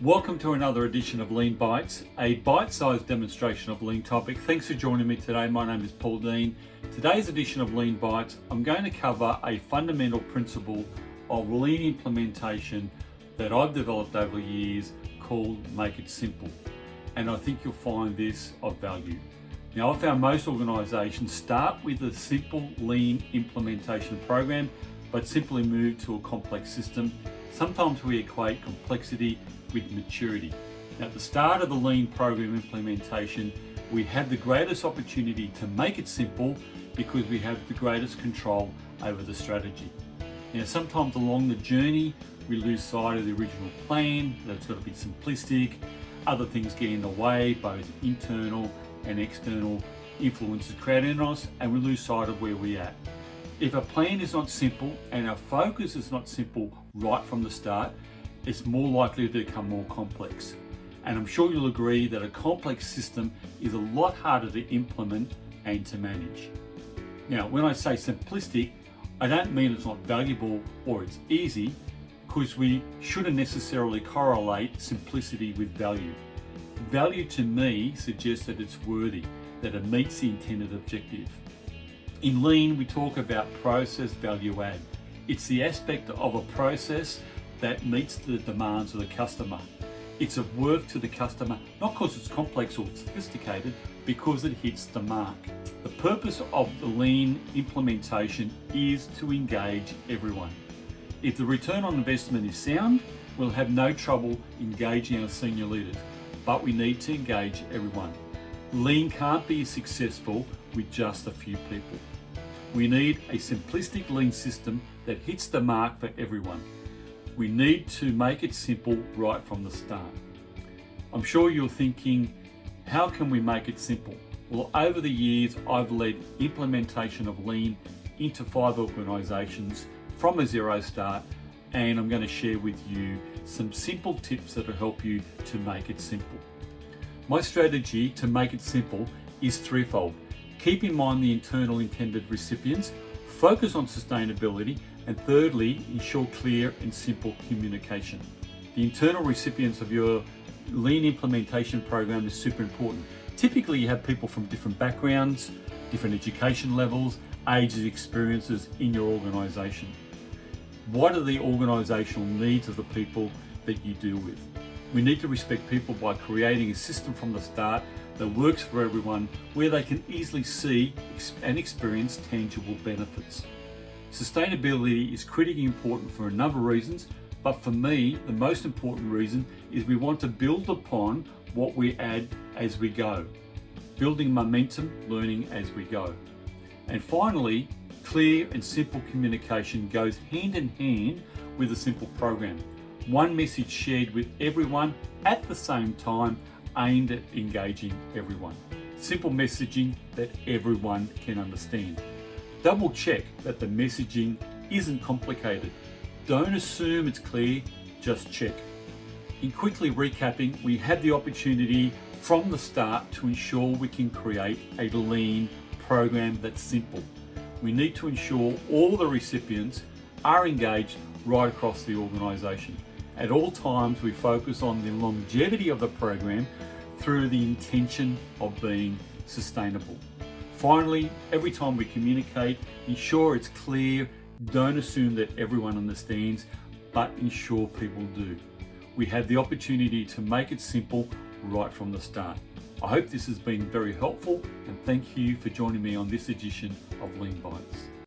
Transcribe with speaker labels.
Speaker 1: Welcome to another edition of Lean Bites, a bite-sized demonstration of lean topic. Thanks for joining me today. My name is Paul Dean. Today's edition of Lean Bites, I'm going to cover a fundamental principle of lean implementation that I've developed over the years called Make It Simple. And I think you'll find this of value. Now, I found most organisations start with a simple lean implementation program, but simply move to a complex system. Sometimes we equate complexity with maturity. Now, at the start of the lean program implementation, we have the greatest opportunity to make it simple because we have the greatest control over the strategy. Now, sometimes along the journey, we lose sight of the original plan, that's got to be simplistic. Other things get in the way, both internal and external influences created on us, and we lose sight of where we're at. If a plan is not simple and our focus is not simple right from the start, it's more likely to become more complex. And I'm sure you'll agree that a complex system is a lot harder to implement and to manage. Now, when I say simplistic, I don't mean it's not valuable or it's easy, because we shouldn't necessarily correlate simplicity with value. Value to me suggests that it's worthy, that it meets the intended objective. In Lean, we talk about process value add. It's the aspect of a process that meets the demands of the customer. It's of worth to the customer, not because it's complex or sophisticated, because it hits the mark. The purpose of the lean implementation is to engage everyone. If the return on investment is sound, we'll have no trouble engaging our senior leaders, but we need to engage everyone. Lean can't be successful with just a few people. We need a simplistic lean system that hits the mark for everyone. We need to make it simple right from the start. I'm sure you're thinking, how can we make it simple? Well, over the years, I've led implementation of Lean into 5 organisations from a zero start, and I'm going to share with you some simple tips that will help you to make it simple. My strategy to make it simple is threefold. Keep in mind the internal intended recipients, focus on sustainability, and thirdly, ensure clear and simple communication. The internal recipients of your lean implementation program is super important. Typically, you have people from different backgrounds, different education levels, ages, experiences in your organisation. What are the organisational needs of the people that you deal with? We need to respect people by creating a system from the start that works for everyone, where they can easily see and experience tangible benefits. Sustainability is critically important for a number of reasons, but for me, the most important reason is we want to build upon what we add as we go, building momentum, learning as we go. And finally, clear and simple communication goes hand in hand with a simple program. One message shared with everyone at the same time, aimed at engaging everyone. Simple messaging that everyone can understand. Double check that the messaging isn't complicated. Don't assume it's clear, just check. In quickly recapping, we have the opportunity from the start to ensure we can create a lean program that's simple. We need to ensure all the recipients are engaged right across the organisation. At all times, we focus on the longevity of the program through the intention of being sustainable. Finally, every time we communicate, ensure it's clear. Don't assume that everyone understands, but ensure people do. We have the opportunity to make it simple right from the start. I hope this has been very helpful, and thank you for joining me on this edition of Lean Bites.